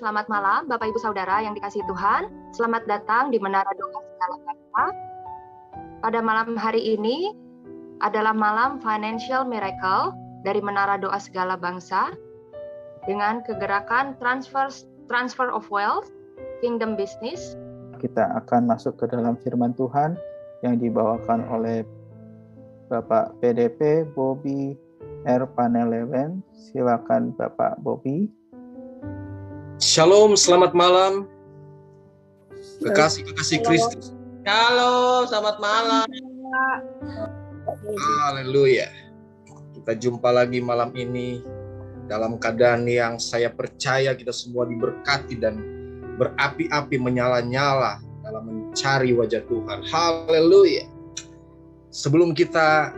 selamat malam Bapak Ibu Saudara yang dikasihi Tuhan. Selamat datang di Menara Doa Segala Bangsa. Pada malam hari ini adalah malam Financial Miracle dari Menara Doa Segala Bangsa dengan kegerakan Transfer of Wealth, Kingdom Business. Kita akan masuk ke dalam firman Tuhan yang dibawakan oleh Bapak PDP Bobby R. Panelewen. Silakan Bapak Bobby. Shalom, selamat malam. Kekasih Kristus. Halo, selamat malam. Haleluya. Kita jumpa lagi malam ini dalam keadaan yang saya percaya kita semua diberkati dan berapi-api menyala-nyala dalam mencari wajah Tuhan. Haleluya. Sebelum kita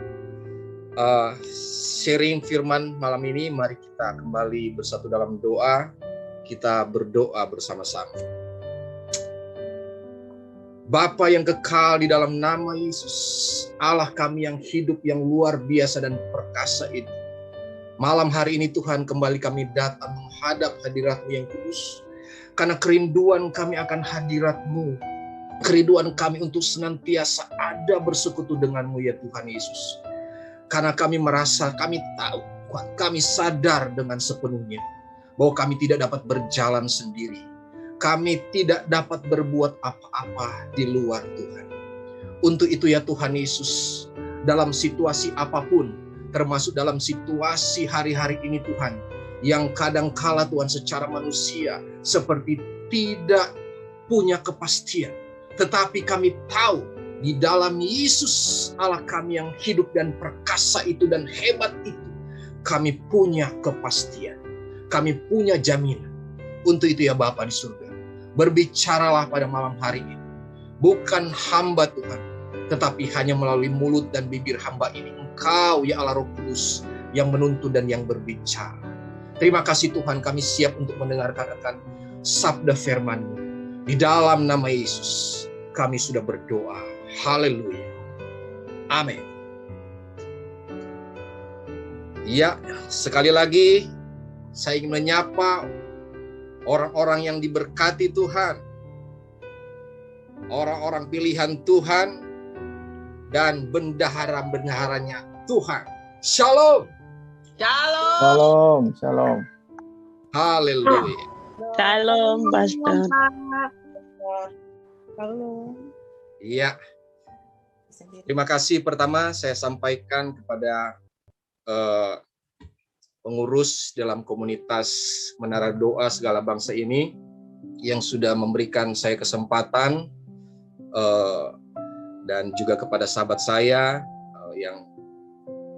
sharing firman malam ini, mari kita kembali bersatu dalam doa. Kita berdoa bersama-sama. Bapa yang kekal, di dalam nama Yesus, Allah kami yang hidup, yang luar biasa dan perkasa ini, malam hari ini Tuhan, kembali kami datang menghadap hadirat-Mu yang kudus, karena kerinduan kami akan hadirat-Mu, kerinduan kami untuk senantiasa ada bersekutu dengan-Mu ya Tuhan Yesus. Karena kami merasa, kami tahu, kami sadar dengan sepenuhnya bahwa kami tidak dapat berjalan sendiri. Kami tidak dapat berbuat apa-apa di luar Tuhan. Untuk itu ya Tuhan Yesus, dalam situasi apapun, termasuk dalam situasi hari-hari ini Tuhan, yang kadangkala Tuhan secara manusia seperti tidak punya kepastian. Tetapi kami tahu di dalam Yesus Allah kami yang hidup dan perkasa itu dan hebat itu, kami punya kepastian. Kami punya jaminan. Untuk itu ya Bapa di surga, berbicaralah pada malam hari ini. Bukan hamba Tuhan, tetapi hanya melalui mulut dan bibir hamba ini. Engkau ya Allah Roh Kudus yang menuntun dan yang berbicara. Terima kasih Tuhan, kami siap untuk mendengarkan akan sabda firman-Mu. Di dalam nama Yesus kami sudah berdoa. Haleluya. Amin. Ya, sekali lagi saya ingin menyapa orang-orang yang diberkati Tuhan, orang-orang pilihan Tuhan, dan bendahara-bendaharanya Tuhan. Shalom. Shalom. Shalom, shalom. Haleluya. Shalom, Pastor. Shalom. Iya. Terima kasih pertama saya sampaikan kepada pengurus dalam komunitas Menara Doa Segala Bangsa ini yang sudah memberikan saya kesempatan, dan juga kepada sahabat saya yang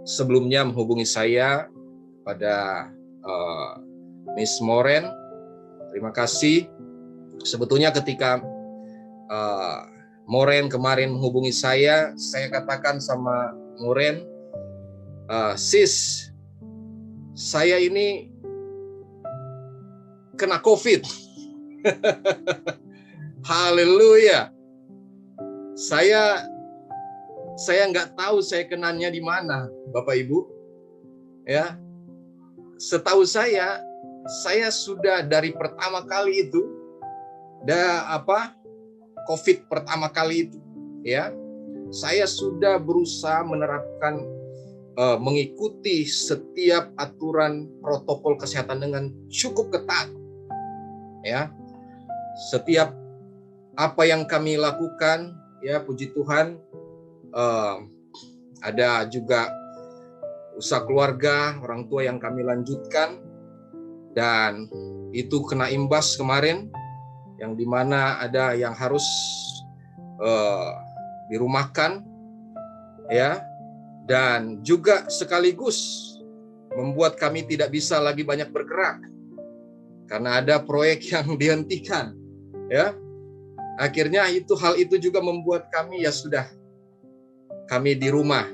sebelumnya menghubungi saya, pada Miss Moren. Terima kasih. Sebetulnya ketika Moren kemarin menghubungi saya katakan sama Moren, sis, saya ini kena COVID. Haleluya. Saya nggak tahu saya kenanya di mana, Bapak Ibu. Ya, setahu saya sudah dari pertama kali itu, COVID pertama kali itu, ya, saya sudah berusaha menerapkan, mengikuti setiap aturan protokol kesehatan dengan cukup ketat. Ya, setiap apa yang kami lakukan, ya puji Tuhan, ada juga usaha keluarga, orang tua yang kami lanjutkan, dan itu kena imbas kemarin, yang dimana ada yang harus dirumahkan, ya. Dan juga sekaligus membuat kami tidak bisa lagi banyak bergerak karena ada proyek yang dihentikan, ya. Akhirnya hal itu juga membuat kami, ya sudah, kami di rumah,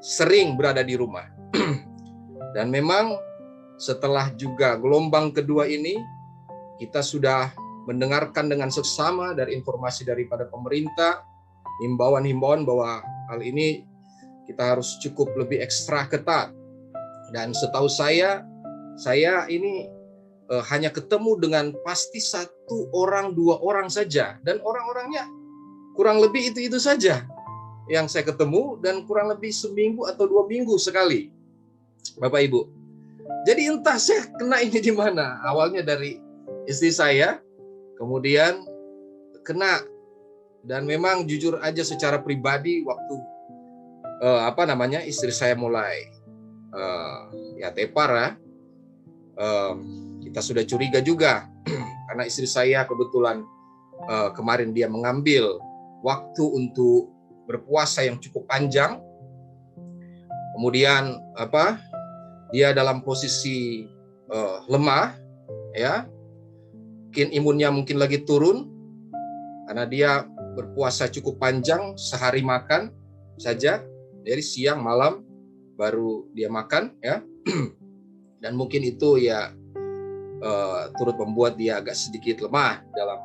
sering berada di rumah. Dan memang setelah juga gelombang kedua ini, kita sudah mendengarkan dengan seksama dari informasi daripada pemerintah, himbauan-himbauan bahwa hal ini kita harus cukup lebih ekstra ketat. Dan setahu saya ini hanya ketemu dengan pasti 1 orang 2 orang saja, dan orang-orangnya kurang lebih itu saja yang saya ketemu, dan kurang lebih seminggu atau 2 minggu sekali, Bapak Ibu. Jadi entah saya kena ini di mana. Awalnya dari istri saya, kemudian kena, dan memang jujur aja secara pribadi waktu istri saya mulai tepar ya. Kita sudah curiga juga karena istri saya kebetulan kemarin dia mengambil waktu untuk berpuasa yang cukup panjang. Kemudian dia dalam posisi lemah ya. Mungkin imunnya mungkin lagi turun karena dia berpuasa cukup panjang, sehari makan saja, dari siang malam baru dia makan ya. Dan mungkin itu ya turut membuat dia agak sedikit lemah dalam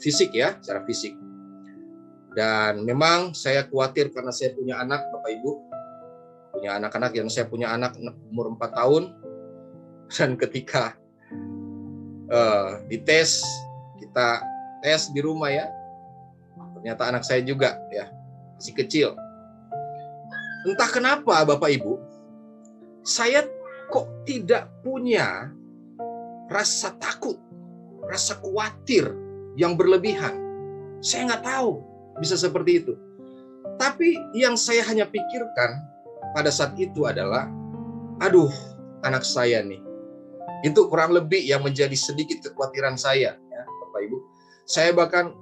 fisik ya, secara fisik. Dan memang saya khawatir karena saya punya anak, Bapak Ibu, punya anak-anak, yang saya punya anak umur 4 tahun, dan ketika dites, kita tes di rumah ya, ternyata anak saya juga ya masih kecil. Entah kenapa Bapak Ibu, saya kok tidak punya rasa takut, rasa khawatir yang berlebihan. Saya nggak tahu bisa seperti itu. Tapi yang saya hanya pikirkan pada saat itu adalah, aduh, anak saya nih. Itu kurang lebih yang menjadi sedikit kekhawatiran saya, ya, Bapak Ibu. Saya bahkan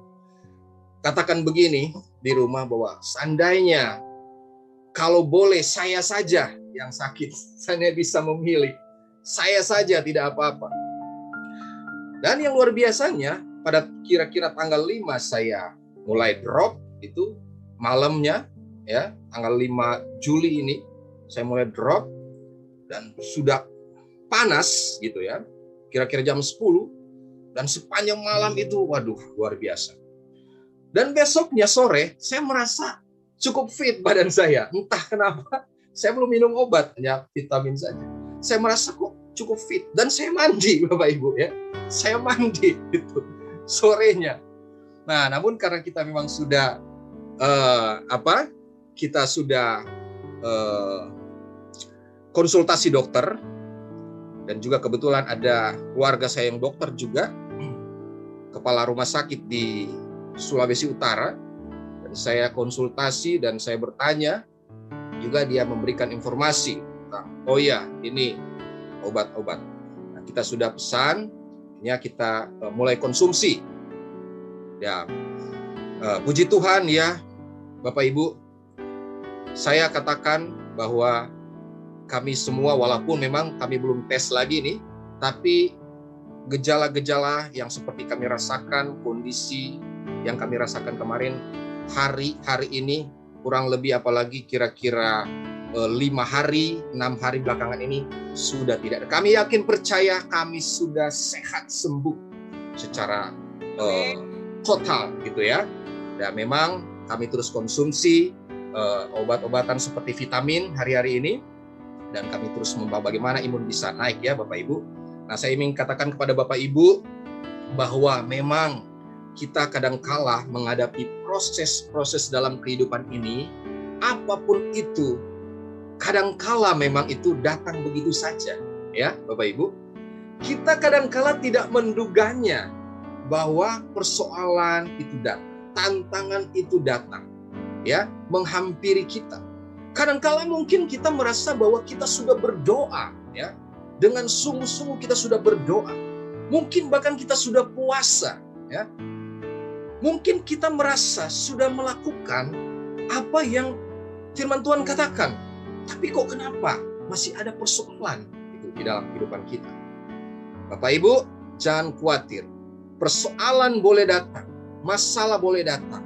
katakan begini di rumah bahwa seandainya kalau boleh saya saja yang sakit, saya bisa memilih. Saya saja tidak apa-apa. Dan yang luar biasanya, pada kira-kira tanggal 5 saya mulai drop, itu malamnya, ya, tanggal 5 Juli ini, saya mulai drop, dan sudah panas gitu ya, kira-kira jam 10, dan sepanjang malam itu, waduh, luar biasa. Dan besoknya sore, saya merasa cukup fit badan saya. Entah kenapa, saya belum minum obat, hanya vitamin saja. Saya merasa kok cukup fit. Dan saya mandi, Bapak Ibu ya. Saya mandi itu sorenya. Nah, namun karena kita memang sudah kita sudah konsultasi dokter, dan juga kebetulan ada keluarga saya yang dokter juga, kepala rumah sakit di Sulawesi Utara, dan saya konsultasi dan saya bertanya, juga dia memberikan informasi tentang, oh ya, ini obat-obat. Nah, kita sudah pesan, ya kita mulai konsumsi. Ya, puji Tuhan ya, Bapak Ibu, saya katakan bahwa kami semua, walaupun memang kami belum tes lagi nih, tapi gejala-gejala yang seperti kami rasakan, kondisi yang kami rasakan kemarin, hari ini, kurang lebih apalagi kira-kira 5 hari, 6 hari belakangan ini, sudah tidak ada. Kami yakin percaya kami sudah sehat, sembuh secara total gitu ya. Dan memang kami terus konsumsi obat-obatan seperti vitamin hari-hari ini, dan kami terus membawa bagaimana imun bisa naik ya Bapak Ibu. Nah, saya ingin katakan kepada Bapak Ibu bahwa memang kita kadangkala menghadapi proses-proses dalam kehidupan ini, apapun itu, kadangkala memang itu datang begitu saja ya Bapak Ibu. Kita kadangkala tidak menduganya bahwa persoalan itu datang, tantangan itu datang ya, menghampiri kita. Kadangkala mungkin kita merasa bahwa kita sudah berdoa ya, dengan sungguh-sungguh kita sudah berdoa. Mungkin bahkan kita sudah puasa ya. Mungkin kita merasa sudah melakukan apa yang firman Tuhan katakan. Tapi kok kenapa masih ada persoalan itu di dalam kehidupan kita? Bapak Ibu, jangan khawatir. Persoalan boleh datang, masalah boleh datang.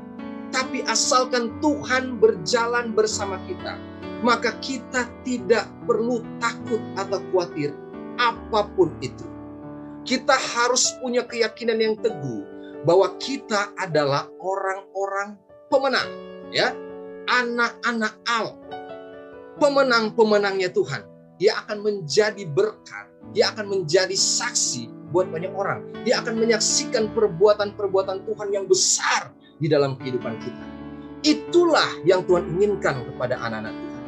Tapi asalkan Tuhan berjalan bersama kita, maka kita tidak perlu takut atau khawatir apapun itu. Kita harus punya keyakinan yang teguh bahwa kita adalah orang-orang pemenang, ya, anak-anak Allah, pemenang-pemenangnya Tuhan. Dia akan menjadi berkat dia akan menjadi saksi buat banyak orang. Dia akan menyaksikan perbuatan-perbuatan Tuhan yang besar di dalam kehidupan kita. Itulah yang Tuhan inginkan kepada anak-anak Tuhan.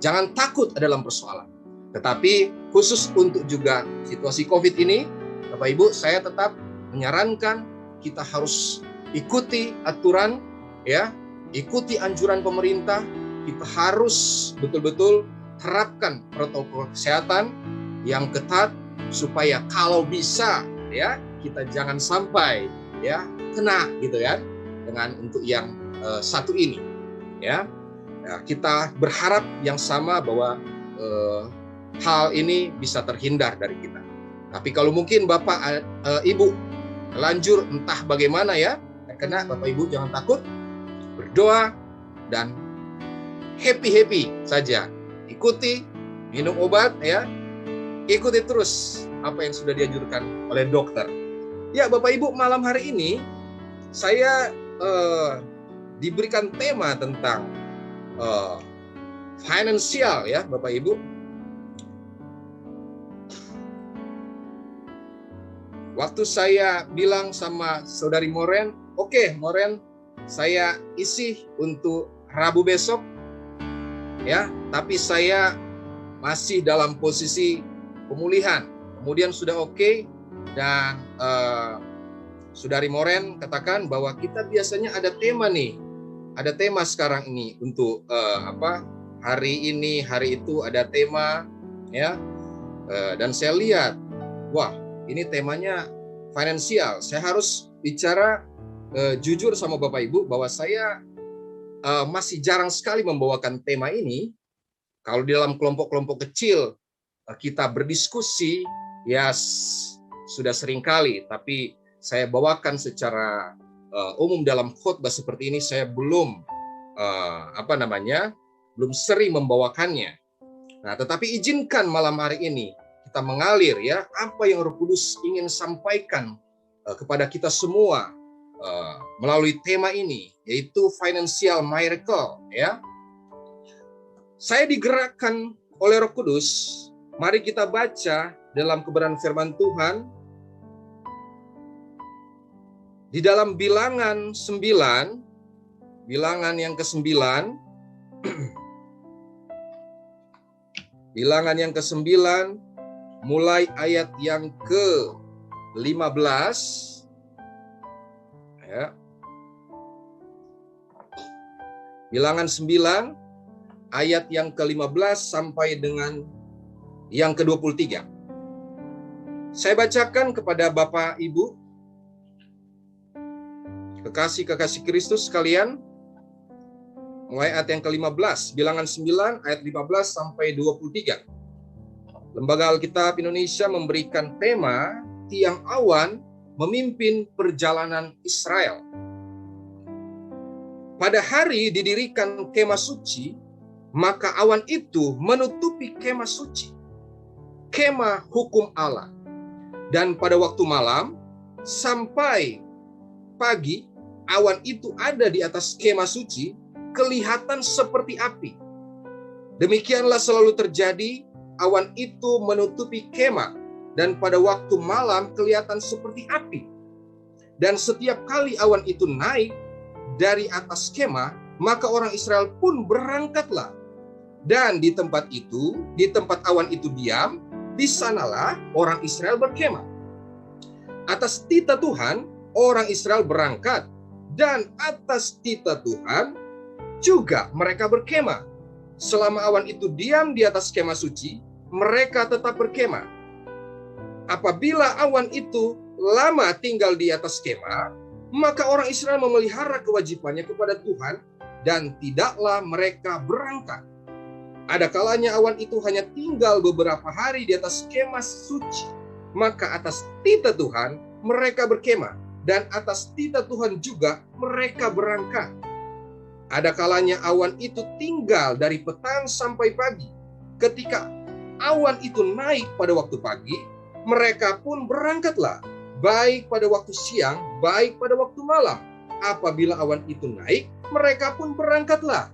Jangan takut dalam persoalan. Tetapi khusus untuk juga situasi COVID ini, Bapak Ibu, saya tetap menyarankan kita harus ikuti aturan, ya, ikuti anjuran pemerintah. Kita harus betul-betul terapkan protokol kesehatan yang ketat supaya kalau bisa, ya, kita jangan sampai, ya, kena gitu kan dengan untuk yang satu ini, ya. Nah, kita berharap yang sama bahwa hal ini bisa terhindar dari kita. Tapi kalau mungkin Bapak, Ibu lanjut entah bagaimana ya, karena Bapak Ibu jangan takut, berdoa dan happy saja. Ikuti, minum obat ya, ikuti terus apa yang sudah dianjurkan oleh dokter. Ya Bapak Ibu, malam hari ini saya diberikan tema tentang finansial ya Bapak Ibu. Waktu saya bilang sama Saudari Moren, oke, Moren, saya isi untuk Rabu besok, ya. Tapi saya masih dalam posisi pemulihan. Kemudian sudah oke, dan Saudari Moren katakan bahwa kita biasanya ada tema nih, ada tema sekarang ini untuk hari ini, hari itu ada tema, ya. Dan saya lihat, wah. Ini temanya finansial. Saya harus bicara jujur sama Bapak Ibu bahwa saya masih jarang sekali membawakan tema ini. Kalau di dalam kelompok-kelompok kecil kita berdiskusi, ya sudah sering kali. Tapi saya bawakan secara umum dalam khotbah seperti ini, saya belum belum sering membawakannya. Nah, tetapi izinkan malam hari ini kita mengalir ya apa yang Roh Kudus ingin sampaikan kepada kita semua melalui tema ini, yaitu financial miracle ya. Saya digerakkan oleh Roh Kudus. Mari kita baca dalam kebenaran firman Tuhan di dalam Bilangan 9, Bilangan yang ke-9, Bilangan yang ke-9 mulai ayat yang ke-15 ya. Bilangan 9 ayat yang ke-15 sampai dengan yang ke-23. Saya bacakan kepada Bapak Ibu, kekasih-kekasih Kristus sekalian, mulai ayat yang ke-15, Bilangan 9 ayat 15 sampai 23. Lembaga Alkitab Indonesia memberikan tema tiang awan memimpin perjalanan Israel. Pada hari didirikan kemah suci, maka awan itu menutupi kemah suci, kemah hukum Allah. Dan pada waktu malam sampai pagi, awan itu ada di atas kemah suci, kelihatan seperti api. Demikianlah selalu terjadi. Awan itu menutupi kemah, dan pada waktu malam kelihatan seperti api. Dan setiap kali awan itu naik dari atas kemah, maka orang Israel pun berangkatlah. Dan di tempat itu, di tempat awan itu diam, di sanalah orang Israel berkemah. Atas titah Tuhan, orang Israel berangkat, dan atas titah Tuhan juga mereka berkemah. Selama awan itu diam di atas kemah suci, mereka tetap berkemah. Apabila awan itu lama tinggal di atas kemah, maka orang Israel memelihara kewajibannya kepada Tuhan dan tidaklah mereka berangkat. Ada kalanya awan itu hanya tinggal beberapa hari di atas kemah suci, maka atas titah Tuhan mereka berkemah, dan atas titah Tuhan juga mereka berangkat. Ada kalanya awan itu tinggal dari petang sampai pagi. Ketika awan itu naik pada waktu pagi, mereka pun berangkatlah, baik pada waktu siang, baik pada waktu malam. Apabila awan itu naik, mereka pun berangkatlah.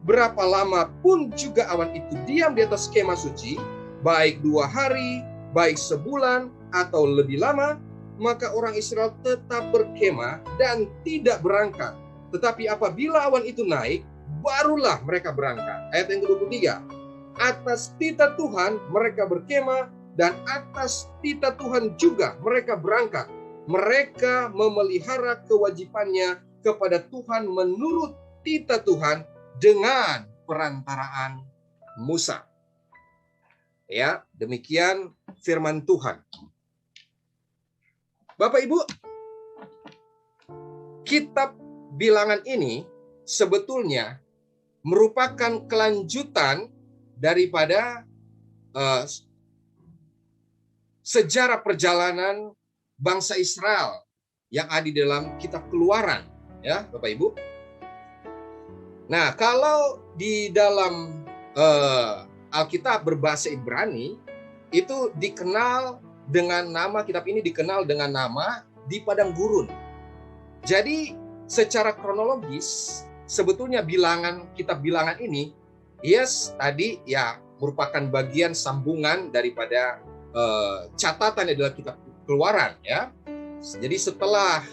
Berapa lama pun juga awan itu diam di atas kemah suci, baik 2 hari, baik sebulan atau lebih lama, maka orang Israel tetap berkemah dan tidak berangkat. Tetapi apabila awan itu naik, barulah mereka berangkat. Ayat yang ke-23. Atas titah Tuhan mereka berkemah, dan atas titah Tuhan juga mereka berangkat. Mereka memelihara kewajibannya kepada Tuhan menurut titah Tuhan dengan perantaraan Musa. Ya, demikian firman Tuhan. Bapak Ibu, kitab Bilangan ini sebetulnya merupakan kelanjutan daripada sejarah perjalanan bangsa Israel yang ada di dalam kitab Keluaran, ya, Bapak Ibu. Nah, kalau di dalam Alkitab berbahasa Ibrani itu dikenal dengan nama, kitab ini dikenal dengan nama di padang gurun. Jadi secara kronologis sebetulnya kitab Bilangan ini tadi ya merupakan bagian sambungan daripada catatan adalah kitab Keluaran, ya. Jadi setelah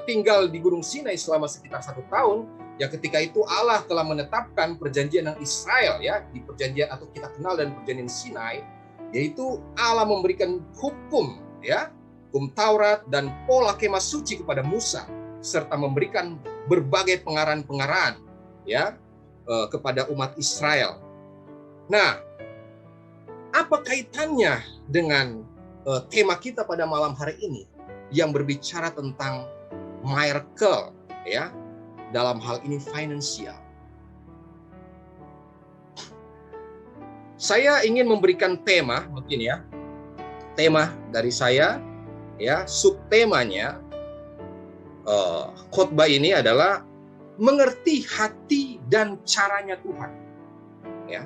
tinggal di Gunung Sinai selama sekitar 1 tahun, ya ketika itu Allah telah menetapkan perjanjian dengan Israel, ya, di perjanjian atau kita kenal dan perjanjian Sinai, yaitu Allah memberikan hukum, ya, hukum Taurat dan pola kemah suci kepada Musa, serta memberikan berbagai pengarahan-pengarahan, ya, kepada umat Israel. Nah, apa kaitannya dengan tema kita pada malam hari ini yang berbicara tentang miracle, ya, dalam hal ini finansial? Saya ingin memberikan tema, mungkin ya, tema dari saya, ya, subtemanya khotbah ini adalah mengerti hati dan caranya Tuhan, ya,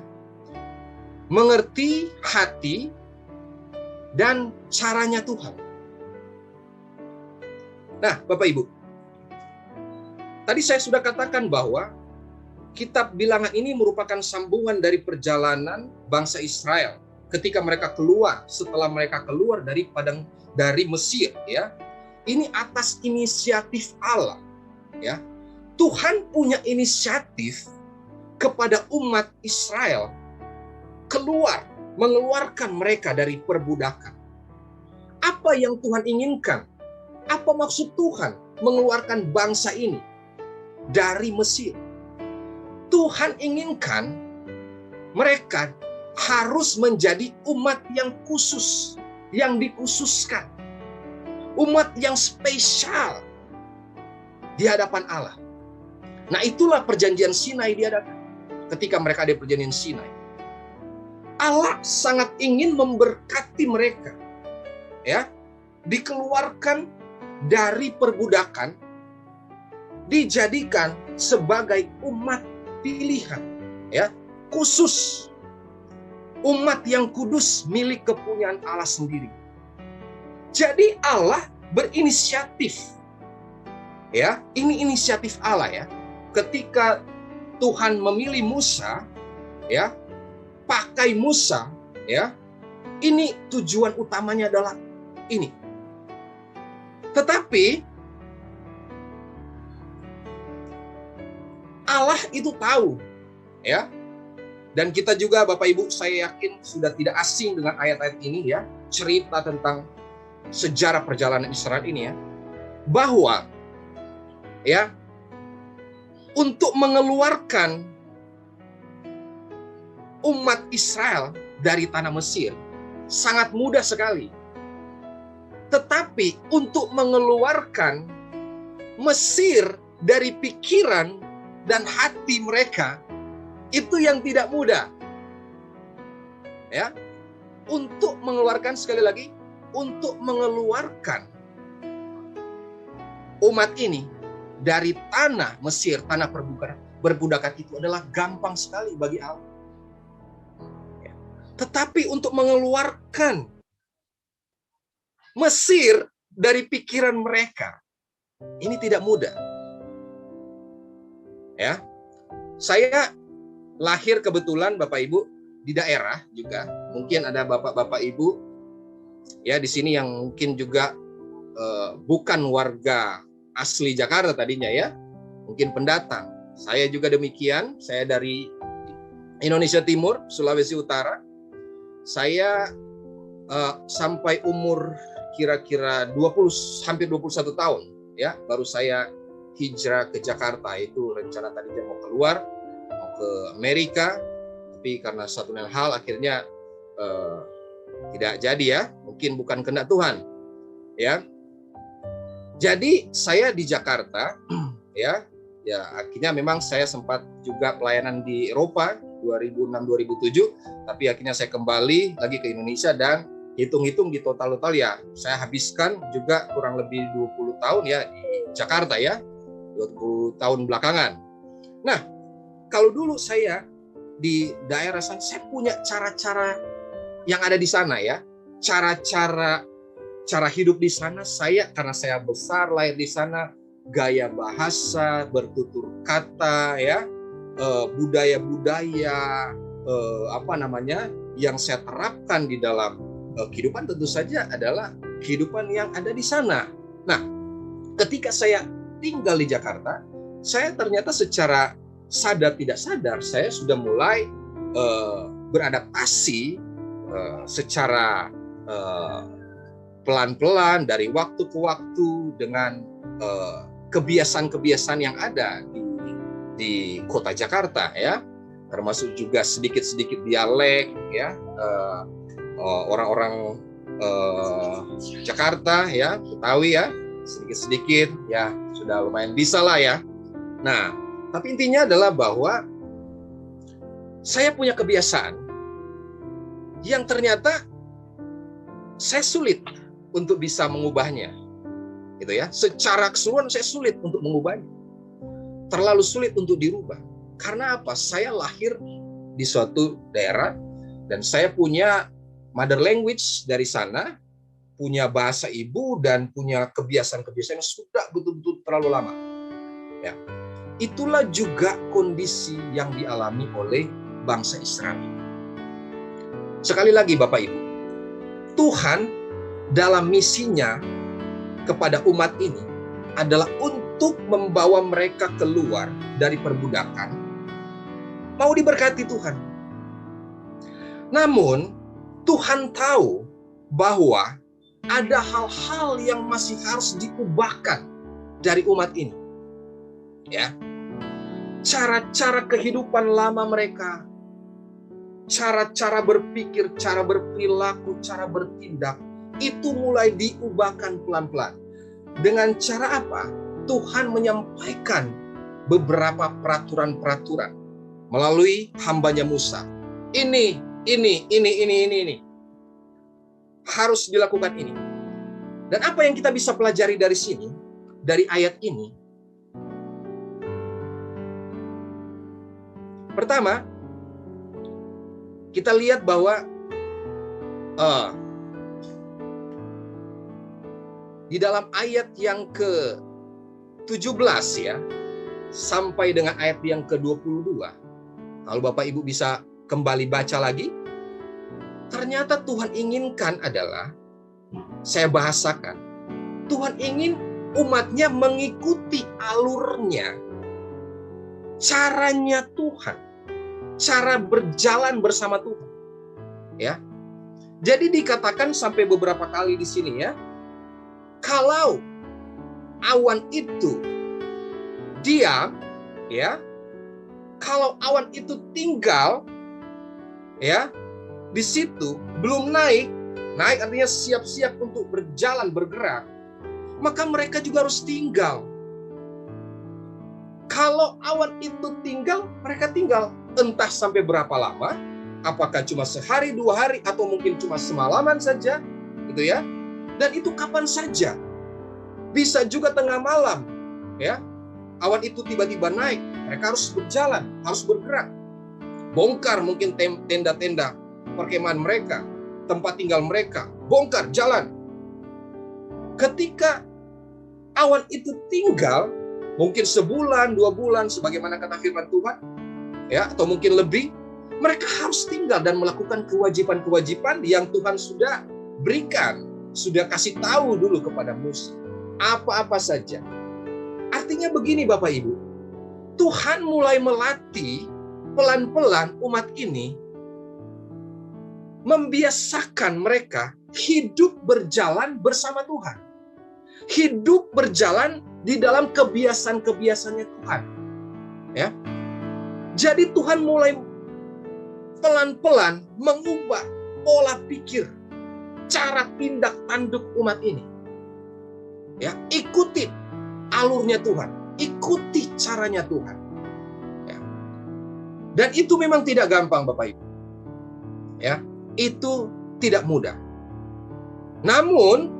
mengerti hati dan caranya Tuhan. Nah, Bapak Ibu, tadi saya sudah katakan bahwa kitab Bilangan ini merupakan sambungan dari perjalanan bangsa Israel ketika mereka keluar, setelah mereka keluar dari Mesir, ya. Ini atas inisiatif Allah, ya. Tuhan punya inisiatif kepada umat Israel mengeluarkan mereka dari perbudakan. Apa yang Tuhan inginkan? Apa maksud Tuhan mengeluarkan bangsa ini dari Mesir? Tuhan inginkan mereka harus menjadi umat yang khusus, yang dikhususkan. Umat yang spesial di hadapan Allah. Nah, itulah perjanjian Sinai diadakan. Ketika mereka ada perjanjian Sinai, Allah sangat ingin memberkati mereka, ya, dikeluarkan dari perbudakan, dijadikan sebagai umat pilihan, ya, khusus, umat yang kudus milik kepunyaan Allah sendiri. Jadi Allah berinisiatif, ya, ini inisiatif Allah, ya. Ketika Tuhan memilih Musa, ya, pakai Musa, ya, ini tujuan utamanya adalah ini. Tetapi Allah itu tahu, ya, dan kita juga Bapak Ibu, saya yakin sudah tidak asing dengan ayat-ayat ini, ya, cerita tentang sejarah perjalanan Israel ini, ya, bahwa, ya, untuk mengeluarkan umat Israel dari tanah Mesir sangat mudah sekali. Tetapi untuk mengeluarkan Mesir dari pikiran dan hati mereka, itu yang tidak mudah. Ya, untuk mengeluarkan, sekali lagi, untuk mengeluarkan umat ini dari tanah Mesir, tanah perbudakan itu adalah gampang sekali bagi Allah. Ya. Tetapi untuk mengeluarkan Mesir dari pikiran mereka, ini tidak mudah. Ya, saya lahir kebetulan Bapak Ibu di daerah juga. Mungkin ada Bapak-Bapak Ibu Ya, di sini yang mungkin juga bukan warga asli Jakarta tadinya ya, mungkin pendatang. Saya juga demikian, saya dari Indonesia Timur, Sulawesi Utara. Saya sampai umur kira-kira hampir 21 tahun ya, baru saya hijrah ke Jakarta. Itu rencana tadinya mau keluar, mau ke Amerika, tapi karena satu dan hal akhirnya tidak jadi ya, mungkin bukan kehendak Tuhan ya. Jadi saya di Jakarta ya akhirnya memang saya sempat juga pelayanan di Eropa 2006-2007, tapi akhirnya saya kembali lagi ke Indonesia dan hitung-hitung di total ya saya habiskan juga kurang lebih 20 tahun ya di Jakarta ya, 20 tahun belakangan. Nah, kalau dulu saya di daerah sana, saya punya cara-cara yang ada di sana ya, cara hidup di sana. Saya karena saya besar lahir di sana, gaya bahasa, bertutur kata ya, budaya-budaya yang saya terapkan di dalam kehidupan tentu saja adalah kehidupan yang ada di sana. Nah, ketika saya tinggal di Jakarta, saya ternyata secara sadar tidak sadar saya sudah mulai beradaptasi secara pelan-pelan dari waktu ke waktu dengan kebiasaan-kebiasaan yang ada di kota Jakarta ya, termasuk juga sedikit-sedikit dialek ya, orang-orang Jakarta ya, Betawi ya, sedikit-sedikit ya sudah lumayan bisa lah ya. Nah, tapi intinya adalah bahwa saya punya kebiasaan yang ternyata saya sulit untuk bisa mengubahnya, gitu ya. Secara keseluruhan saya sulit untuk mengubahnya, terlalu sulit untuk dirubah. Karena apa? Saya lahir di suatu daerah dan saya punya mother language dari sana, punya bahasa ibu dan punya kebiasaan-kebiasaan yang sudah betul-betul terlalu lama. Ya, itulah juga kondisi yang dialami oleh bangsa Israel. Sekali lagi Bapak Ibu, Tuhan dalam misinya kepada umat ini adalah untuk membawa mereka keluar dari perbudakan, mau diberkati Tuhan. Namun Tuhan tahu bahwa ada hal-hal yang masih harus diubahkan dari umat ini. Ya. Cara-cara kehidupan lama mereka, cara-cara berpikir, cara berperilaku, cara bertindak, itu mulai diubahkan pelan-pelan. Dengan cara apa? Tuhan menyampaikan beberapa peraturan-peraturan melalui hambanya Musa. Ini. Harus dilakukan ini. Dan apa yang kita bisa pelajari dari sini, dari ayat ini? Pertama, kita lihat bahwa di dalam ayat yang ke-17 ya, sampai dengan ayat yang ke-22, kalau Bapak Ibu bisa kembali baca lagi, ternyata Tuhan inginkan adalah, saya bahasakan, Tuhan ingin umatnya mengikuti alurnya, caranya Tuhan, cara berjalan bersama Tuhan. Ya, jadi dikatakan sampai beberapa kali di sini ya, kalau awan itu diam, ya, kalau awan itu tinggal, ya, di situ belum naik artinya siap-siap untuk berjalan, bergerak, maka mereka juga harus tinggal. Kalau awan itu tinggal, mereka tinggal. Entah sampai berapa lama, apakah cuma sehari, 2 hari, atau mungkin cuma semalaman saja, gitu ya. Dan itu kapan saja. Bisa juga tengah malam, ya. Awan itu tiba-tiba naik, mereka harus berjalan, harus bergerak. Bongkar mungkin tenda-tenda perkemahan mereka, tempat tinggal mereka, bongkar, jalan. Ketika awan itu tinggal, mungkin sebulan, 2 bulan, sebagaimana kata firman Tuhan, ya, atau mungkin lebih, mereka harus tinggal dan melakukan kewajiban-kewajiban yang Tuhan sudah berikan, sudah kasih tahu dulu kepada Musa apa-apa saja. Artinya begini Bapak Ibu, Tuhan mulai melatih pelan-pelan umat ini, membiasakan mereka hidup berjalan bersama Tuhan. Hidup berjalan di dalam kebiasaan-kebiasaannya Tuhan. Ya. Jadi Tuhan mulai pelan-pelan mengubah pola pikir, cara tindak tanduk umat ini. Ya, ikuti alurnya Tuhan, ikuti caranya Tuhan. Ya. Dan itu memang tidak gampang Bapak Ibu. Ya, itu tidak mudah. Namun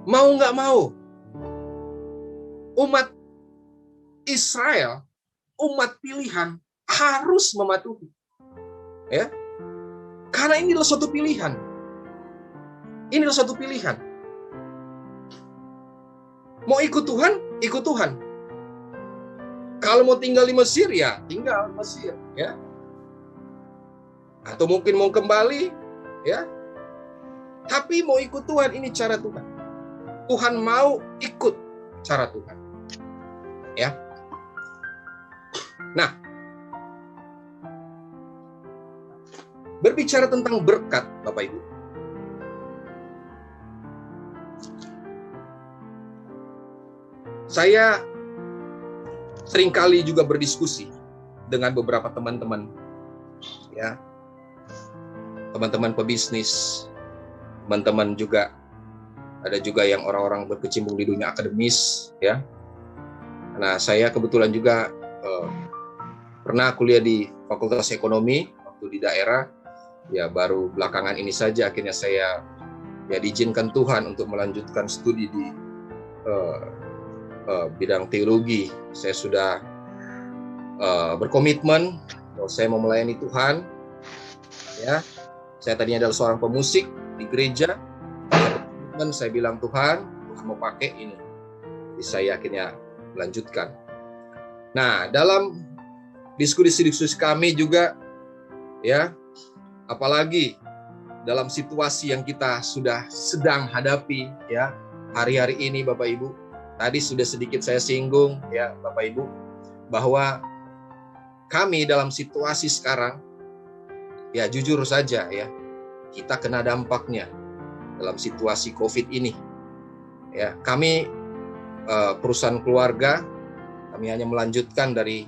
mau nggak mau, umat Israel, umat pilihan harus mematuhi. Ya, karena ini adalah suatu pilihan. Ini adalah suatu pilihan. Mau ikut Tuhan, ikut Tuhan. Kalau mau tinggal di Mesir, ya tinggal di Mesir. Ya. Atau mungkin mau kembali, ya. Tapi mau ikut Tuhan, ini cara Tuhan. Tuhan mau ikut cara Tuhan. Ya. Nah, berbicara tentang berkat, Bapak Ibu. Saya seringkali juga berdiskusi dengan beberapa teman-teman, ya, teman-teman pebisnis, teman-teman juga ada juga yang orang-orang berkecimpung di dunia akademis, ya. Nah, saya kebetulan juga pernah kuliah di Fakultas Ekonomi waktu di daerah, ya baru belakangan ini saja akhirnya saya ya diizinkan Tuhan untuk melanjutkan studi di bidang teologi. Saya sudah berkomitmen bahwa saya mau melayani Tuhan. Ya, saya tadinya adalah seorang pemusik di gereja. Dan saya bilang Tuhan mau pakai ini. Jadi saya akhirnya melanjutkan. Nah, dalam diskusi kami juga, ya, apalagi dalam situasi yang kita sudah sedang hadapi, ya, hari-hari ini, Bapak Ibu. Tadi sudah sedikit saya singgung, ya Bapak Ibu, bahwa kami dalam situasi sekarang, ya jujur saja ya, kita kena dampaknya dalam situasi COVID ini. Ya, kami perusahaan keluarga, kami hanya melanjutkan dari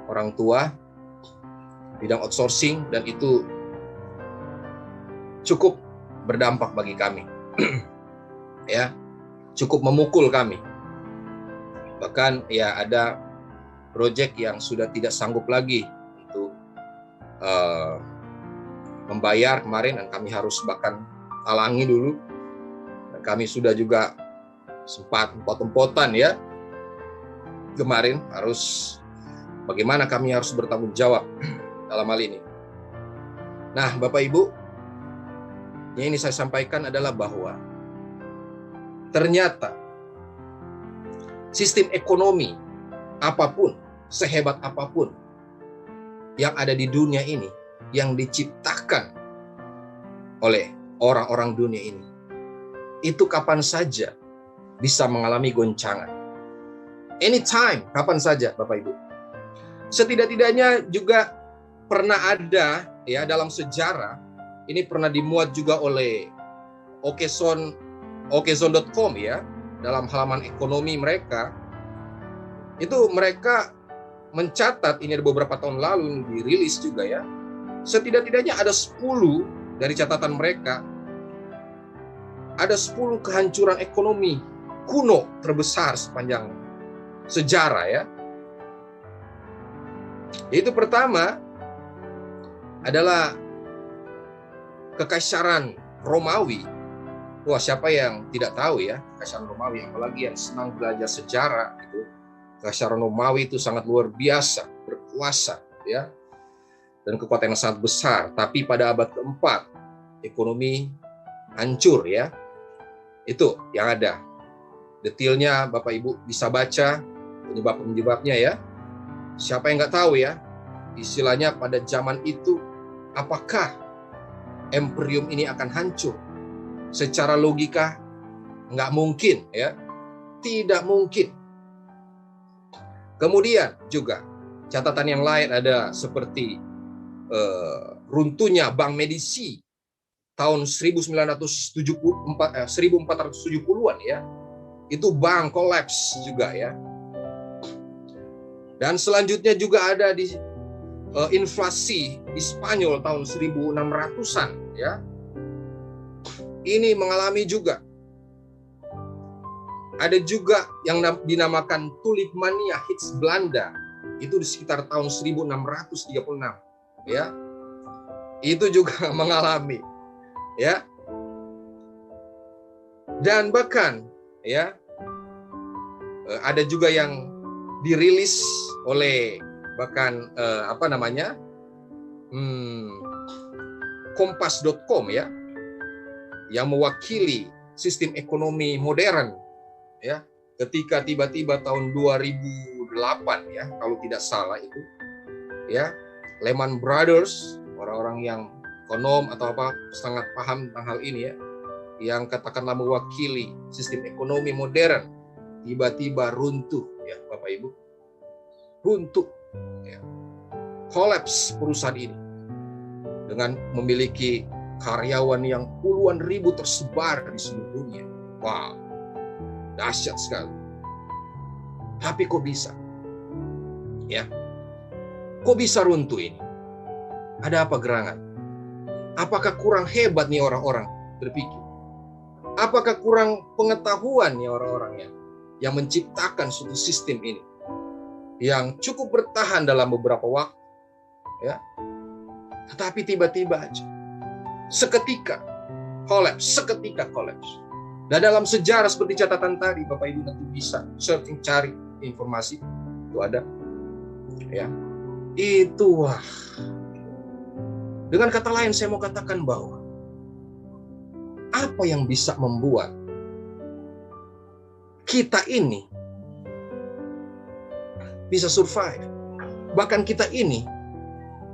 orang tua, bidang outsourcing, dan itu cukup berdampak bagi kami. Ya, cukup memukul kami. Bahkan ya ada proyek yang sudah tidak sanggup lagi untuk membayar kemarin, dan kami harus bahkan halangi dulu. Dan kami sudah juga sempat empot-empotan ya kemarin, harus bagaimana kami harus bertanggung jawab dalam hal ini. Nah, Bapak Ibu, yang ini saya sampaikan adalah bahwa ternyata sistem ekonomi apapun, sehebat apapun yang ada di dunia ini, yang diciptakan oleh orang-orang dunia ini, itu kapan saja bisa mengalami goncangan. Anytime, kapan saja, Bapak Ibu. Setidak-tidaknya juga pernah ada ya dalam sejarah, ini pernah dimuat juga oleh okezone.com ya, dalam halaman ekonomi mereka. Itu mereka mencatat, ini ada beberapa tahun lalu dirilis juga ya, setidak-tidaknya ada 10 dari catatan mereka, ada 10 kehancuran ekonomi kuno terbesar sepanjang sejarah ya. Yaitu pertama adalah Kekaisaran Romawi. Wah, siapa yang tidak tahu ya Kekaisaran Romawi, apalagi yang senang belajar sejarah gitu. Kekaisaran Romawi itu sangat luar biasa, berkuasa ya, dan kekuatan yang sangat besar. Tapi pada abad keempat ekonomi hancur ya. Itu yang ada. Detailnya Bapak Ibu bisa baca penyebab-penyebabnya ya. Siapa yang nggak tahu ya, istilahnya pada zaman itu, apakah imperium ini akan hancur? secara logika nggak mungkin, ya, tidak mungkin. Kemudian juga catatan yang lain ada seperti runtuhnya Bank Medici tahun 1470-an, ya. Itu bank kolaps juga, ya. Dan selanjutnya juga ada di inflasi di Spanyol tahun 1600-an, ya. Ini mengalami juga. Ada juga yang dinamakan tulip mania hits Belanda. Itu di sekitar tahun 1636, ya. Itu juga mengalami, ya. Dan bahkan, ya, ada juga yang dirilis oleh bahkan Kompas.com, ya, yang mewakili sistem ekonomi modern, ya, ketika tiba-tiba tahun 2008, ya, kalau tidak salah itu, ya, Lehman Brothers, orang-orang yang ekonom atau apa sangat paham tentang hal ini, ya, yang katakanlah mewakili sistem ekonomi modern, tiba-tiba runtuh, ya, Bapak Ibu, runtuh, ya, kolaps perusahaan ini dengan memiliki karyawan yang puluhan ribu tersebar di seluruh dunia. Wow, dahsyat sekali. Tapi kok bisa, ya? Kok bisa runtuh ini? Ada apa gerangan? Apakah kurang hebat nih orang-orang berpikir? Apakah kurang pengetahuan nih orang-orangnya yang menciptakan suatu sistem ini yang cukup bertahan dalam beberapa waktu, ya? Tetapi tiba-tiba aja seketika kolaps. Dan dalam sejarah seperti catatan tadi, Bapak Ibu nanti bisa searching, cari informasi, itu ada, ya. Itu, wah. Dengan kata lain saya mau katakan bahwa apa yang bisa membuat kita ini bisa survive, bahkan kita ini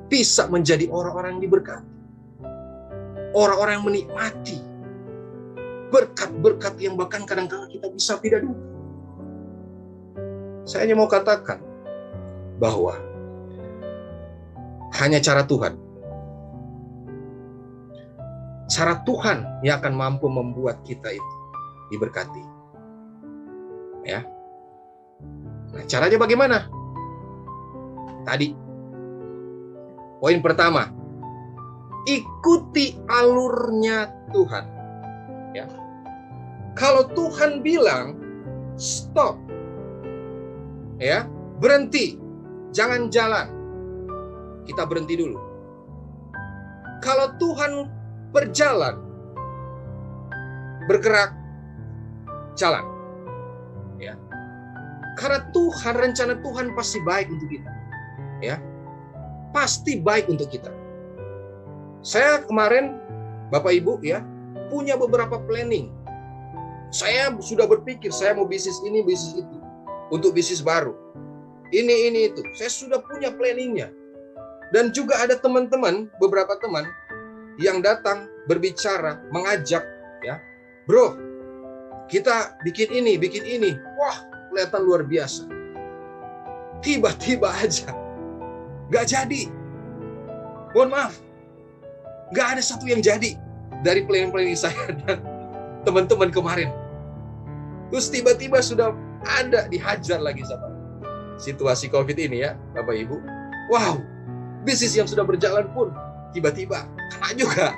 bisa menjadi orang-orang yang diberkati, orang-orang yang menikmati berkat-berkat yang bahkan kadang-kadang kita bisa tidak duga. Saya hanya mau katakan bahwa hanya cara Tuhan yang akan mampu membuat kita itu diberkati, ya. Nah, caranya bagaimana? Tadi poin pertama, ikuti alurnya Tuhan, ya. Kalau Tuhan bilang stop, ya, berhenti, jangan jalan, kita berhenti dulu. Kalau Tuhan berjalan, bergerak, jalan, ya. Karena Tuhan, rencana Tuhan pasti baik untuk kita, ya, pasti baik untuk kita. Saya kemarin, Bapak Ibu, ya, punya beberapa planning. Saya sudah berpikir, saya mau bisnis ini, bisnis itu, untuk bisnis baru, ini itu. Saya sudah punya planningnya. Dan juga ada teman-teman, beberapa teman yang datang berbicara, mengajak, ya, bro, kita bikin ini. Wah, kelihatan luar biasa. Tiba-tiba aja gak jadi. Mohon maaf, gak ada satu yang jadi dari planning saya dan teman-teman kemarin. Terus tiba-tiba sudah ada dihajar lagi sama situasi COVID ini, ya, Bapak Ibu. Wow, bisnis yang sudah berjalan pun tiba-tiba kena juga.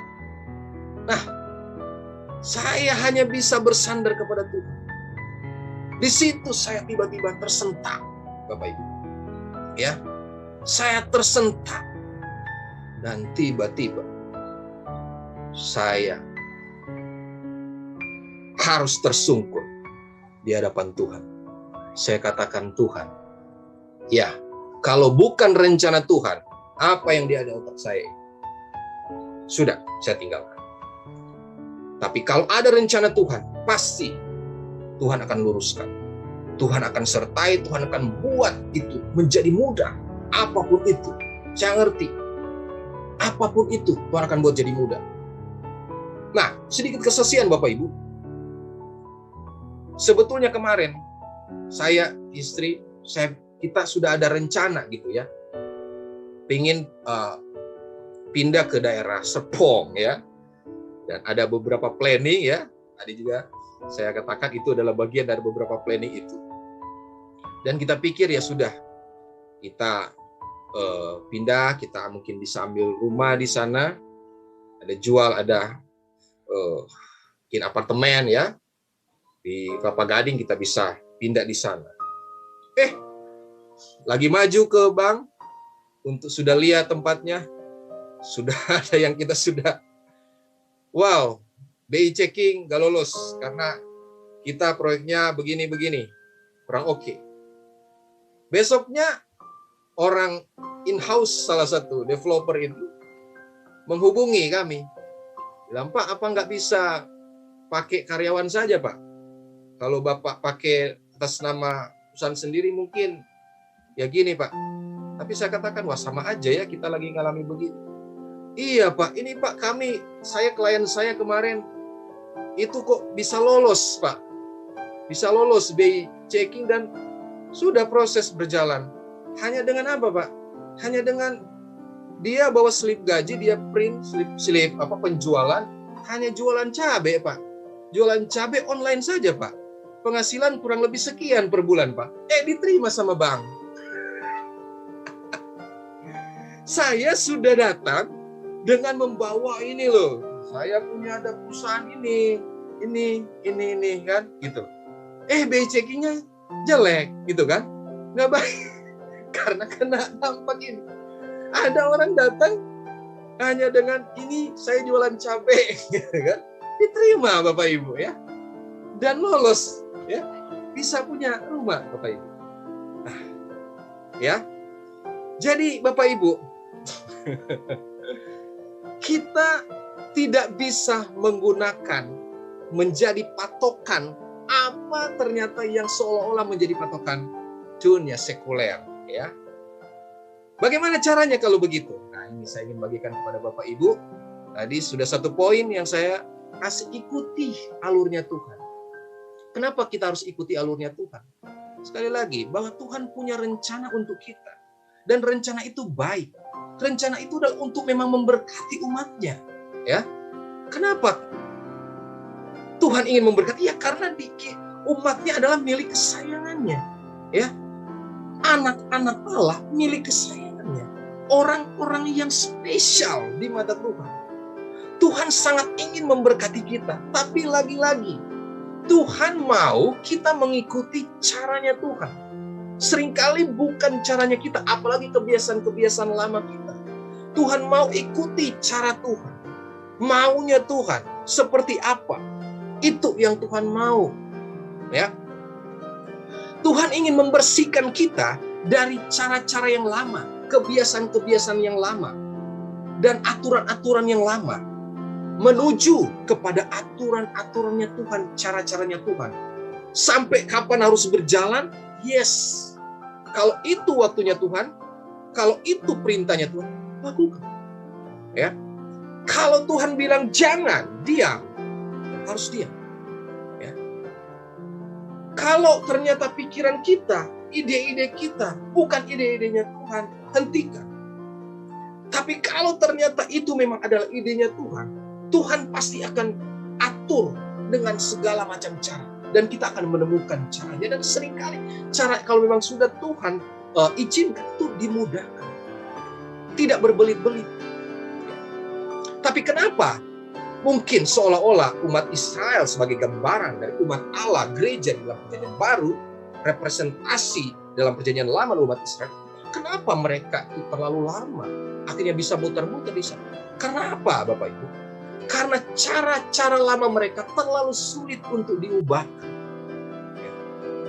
Nah, saya hanya bisa bersandar kepada Tuhan. Di situ saya tiba-tiba tersentak, Bapak Ibu, ya. Saya tersentak dan tiba-tiba saya harus tersungkur di hadapan Tuhan. Saya katakan, Tuhan, ya, kalau bukan rencana Tuhan, apa yang dia ada otak saya, sudah saya tinggalkan. Tapi kalau ada rencana Tuhan, pasti Tuhan akan luruskan. Tuhan akan sertai, Tuhan akan buat itu menjadi mudah. Apapun itu, saya ngerti. Apapun itu, Tuhan akan buat jadi mudah. Nah, sedikit kesaksian Bapak Ibu. Sebetulnya kemarin saya, istri, kita sudah ada rencana gitu ya. Pengen pindah ke daerah Serpong ya. Dan ada beberapa planning ya. Tadi juga saya katakan itu adalah bagian dari beberapa planning itu. Dan kita pikir ya sudah, kita pindah, kita mungkin bisa ambil rumah di sana, ada jual, ada mungkin apartemen ya di Kelapa Gading, kita bisa pindah di sana. Lagi maju ke bank untuk sudah lihat tempatnya, sudah ada yang kita sudah, wow, BI checking gak lolos karena kita proyeknya begini-begini, kurang oke. Besoknya orang in-house salah satu developer itu menghubungi kami. Bilang, Pak, apa nggak bisa pakai karyawan saja, Pak? Kalau Bapak pakai atas nama perusahaan sendiri mungkin ya gini, Pak. Tapi saya katakan, wah sama aja ya, kita lagi ngalami begitu. Iya, Pak, ini Pak, klien saya kemarin itu kok bisa lolos, Pak. Bisa lolos BI checking dan sudah proses berjalan. Hanya dengan apa, Pak? Hanya dengan dia bawa slip gaji, dia print slip penjualan, hanya jualan cabai, Pak. Jualan cabai online saja, Pak. Penghasilan kurang lebih sekian per bulan, Pak. Diterima sama bank. Saya sudah datang dengan membawa ini loh. Saya punya ada perusahaan ini kan, gitu. BI checkingnya jelek, gitu kan? Nggak baik. Karena kena dampak ini. Ada orang datang hanya dengan ini saya jualan cabai, gitu kan? Diterima Bapak Ibu ya, dan lolos ya, bisa punya rumah Bapak Ibu. Nah, ya, jadi Bapak Ibu, kita tidak bisa menggunakan menjadi patokan apa ternyata yang seolah-olah menjadi patokan dunia sekuler. Ya, bagaimana caranya kalau begitu? Nah, ini saya ingin bagikan kepada Bapak Ibu. Tadi sudah satu poin yang saya kasih, ikuti alurnya Tuhan. Kenapa kita harus ikuti alurnya Tuhan? Sekali lagi, bahwa Tuhan punya rencana untuk kita. Dan rencana itu baik. Rencana itu adalah untuk memang memberkati umatnya. Ya, kenapa Tuhan ingin memberkati? Ya, karena umatnya adalah milik kesayangannya. Ya, anak-anak Allah milik kesayangannya. Orang-orang yang spesial di mata Tuhan. Tuhan sangat ingin memberkati kita. Tapi lagi-lagi, Tuhan mau kita mengikuti caranya Tuhan. Seringkali bukan caranya kita, apalagi kebiasaan-kebiasaan lama kita. Tuhan mau ikuti cara Tuhan. Maunya Tuhan seperti apa? Itu yang Tuhan mau. Ya. Tuhan ingin membersihkan kita dari cara-cara yang lama, kebiasaan-kebiasaan yang lama, dan aturan-aturan yang lama, menuju kepada aturan-aturannya Tuhan, cara-caranya Tuhan. Sampai kapan harus berjalan? Yes. Kalau itu waktunya Tuhan, kalau itu perintahnya Tuhan, lakukan. Ya. Kalau Tuhan bilang jangan, diam, harus diam. Kalau ternyata pikiran kita, ide-ide kita, bukan ide-idenya Tuhan, hentikan. Tapi kalau ternyata itu memang adalah idenya Tuhan, Tuhan pasti akan atur dengan segala macam cara. Dan kita akan menemukan caranya. Dan seringkali cara kalau memang sudah Tuhan izinkan itu dimudahkan. Tidak berbelit-belit. Tapi kenapa? Mungkin seolah-olah umat Israel sebagai gambaran dari umat Allah, gereja dalam perjanjian baru, representasi dalam perjanjian lama umat Israel. Kenapa mereka itu terlalu lama? Akhirnya bisa muter-muter di sana. Karena apa, Bapak Ibu? Karena cara-cara lama mereka terlalu sulit untuk diubahkan.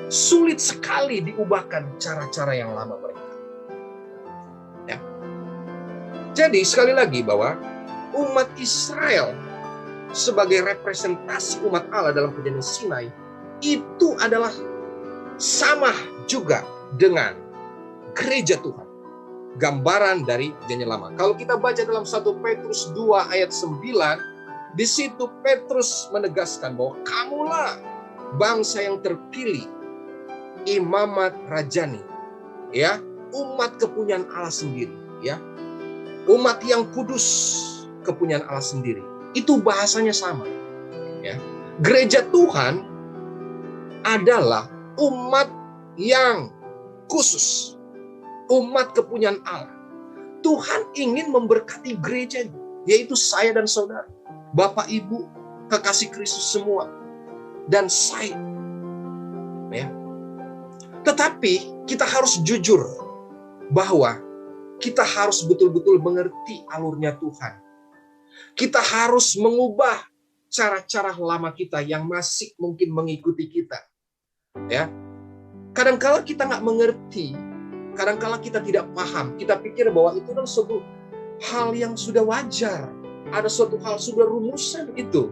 Sulit sekali diubahkan cara-cara yang lama mereka. Ya. Jadi sekali lagi bahwa umat Israel sebagai representasi umat Allah dalam perjanjian Sinai itu adalah sama juga dengan gereja Tuhan, gambaran dari perjanjian lama. Kalau kita baca dalam 1 Petrus 2 ayat 9, Di situ Petrus menegaskan bahwa kamulah bangsa yang terpilih, imamat rajani, ya, umat kepunyaan Allah sendiri, ya. Umat yang kudus, kepunyaan Allah sendiri. Itu bahasanya sama, ya. Gereja Tuhan adalah umat yang khusus, umat kepunyaan Allah. Tuhan ingin memberkati gerejanya, yaitu saya dan saudara, Bapak Ibu, kekasih Kristus semua, dan saya. Ya. Tetapi kita harus jujur bahwa kita harus betul-betul mengerti alurnya Tuhan. Kita harus mengubah cara-cara lama kita yang masih mungkin mengikuti kita. Ya. Kadang-kala kita nggak mengerti, kadang-kala kita tidak paham, kita pikir bahwa itu adalah suatu hal yang sudah wajar, ada suatu hal sudah rumusan itu.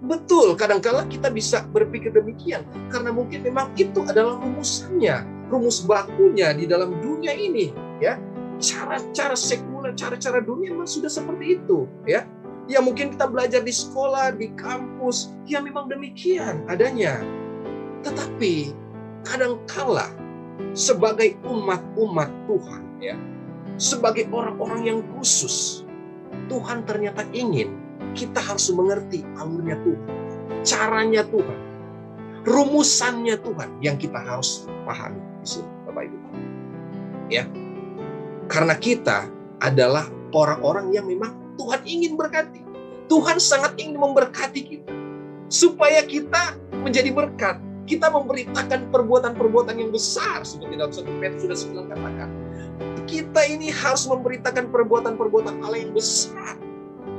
Betul, kadang-kala kita bisa berpikir demikian, karena mungkin memang itu adalah rumusannya, rumus bakunya di dalam dunia ini, ya. Cara-cara sekuler, cara-cara dunia memang sudah seperti itu, ya. Ya mungkin kita belajar di sekolah, di kampus, ya memang demikian adanya. Tetapi kadangkala sebagai umat-umat Tuhan, ya, sebagai orang-orang yang khusus, Tuhan ternyata ingin kita harus mengerti alurnya Tuhan, caranya Tuhan, rumusannya Tuhan yang kita harus pahami di sini, Bapak Ibu. Ya, karena kita adalah orang-orang yang memang Tuhan ingin berkati. Tuhan sangat ingin memberkati kita supaya kita menjadi berkat. Kita memberitakan perbuatan-perbuatan yang besar, seperti dalam 1 Petrus sudah 9 katakan. Kita ini harus memberitakan perbuatan-perbuatan Allah yang besar.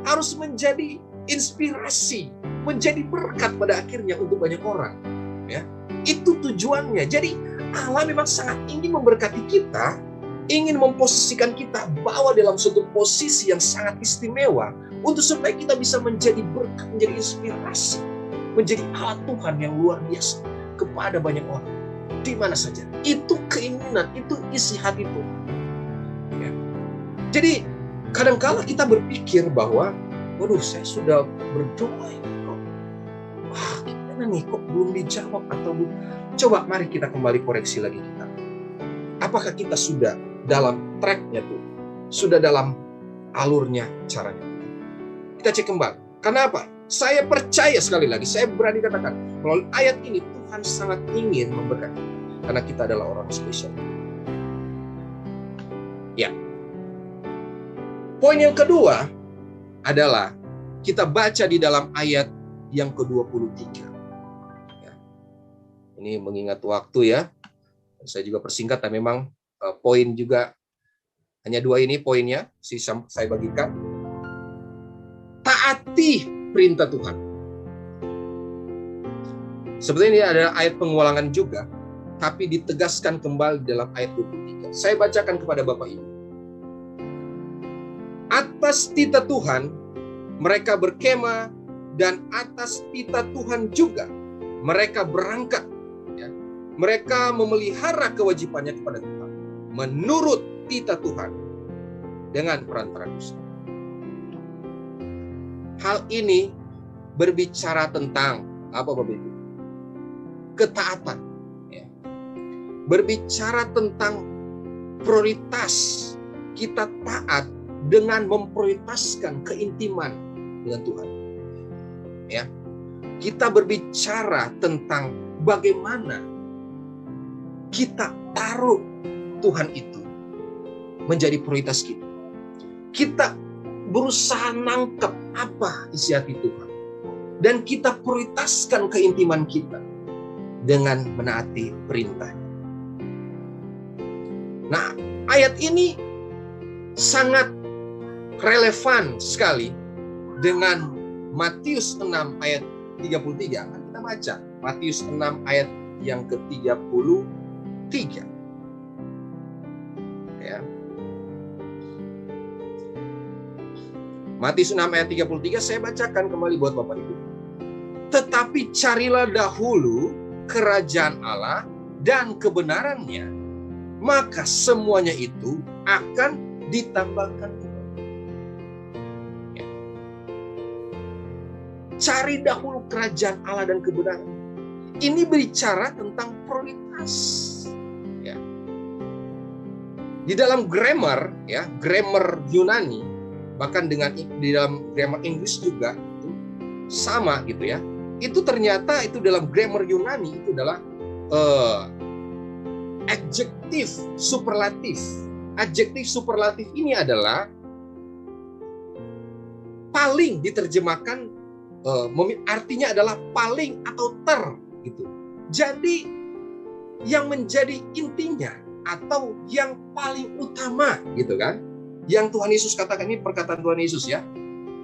Harus menjadi inspirasi, menjadi berkat pada akhirnya untuk banyak orang. Ya, itu tujuannya. Jadi Allah memang sangat ingin memberkati kita, ingin memposisikan kita bahwa dalam suatu posisi yang sangat istimewa, untuk supaya kita bisa menjadi berkat, menjadi inspirasi, menjadi alat Tuhan yang luar biasa kepada banyak orang, di mana saja. Itu keinginan, itu isi hati Tuhan. Ya. Jadi kadang-kala kita berpikir bahwa, waduh, saya sudah berdoa, kok, wah, gimana nih, kok belum dijawab atau belum. Coba mari kita kembali koreksi lagi kita. Apakah kita sudah dalam tracknya tuh, sudah dalam alurnya, caranya? Kita cek kembali. Karena apa? Saya percaya sekali lagi, saya berani katakan, melalui ayat ini Tuhan sangat ingin memberkati, karena kita adalah orang spesial. Ya. Poin yang kedua adalah kita baca di dalam ayat yang ke-23. Ya. Ini mengingat waktu ya. Saya juga persingkat, dan memang poin juga hanya 2 ini poinnya, saya bagikan. Taati perintah Tuhan. Sebenarnya ini adalah ayat pengulangan juga, tapi ditegaskan kembali dalam ayat 23. Saya bacakan kepada Bapak Ibu. Atas titah Tuhan mereka berkemah, dan atas titah Tuhan juga mereka berangkat. Ya. Mereka memelihara kewajibannya kepada Tuhan menurut titah Tuhan dengan perantara Kristus. Hal ini berbicara tentang apa, Bapak Ibu? Ketaatan. Ya. Berbicara tentang prioritas. Kita taat dengan memprioritaskan keintiman dengan Tuhan. Ya. Kita berbicara tentang bagaimana kita taruh Tuhan itu menjadi prioritas kita. Kita berusaha nangkep apa isi hati Tuhan, dan kita prioritaskan keintiman kita dengan menaati perintahnya. Nah, ayat ini sangat relevan sekali dengan Matius 6 ayat 33. Akan kita baca Matius 6 ayat yang ke-33. Ya. Matius 6 ayat 33 saya bacakan kembali buat Bapak Ibu. Tetapi carilah dahulu kerajaan Allah dan kebenarannya, maka semuanya itu akan ditambahkan. Ya. Cari dahulu kerajaan Allah dan kebenaran. Ini berbicara tentang prioritas. Ya. Di dalam grammar, ya, grammar Yunani, bahkan di dalam grammar Inggris juga itu sama gitu ya. Itu ternyata itu dalam grammar Yunani itu adalah adjektif superlatif. Adjektif superlatif ini adalah paling diterjemahkan artinya adalah paling atau gitu. Jadi yang menjadi intinya atau yang paling utama gitu kan. Yang Tuhan Yesus katakan, ini perkataan Tuhan Yesus ya.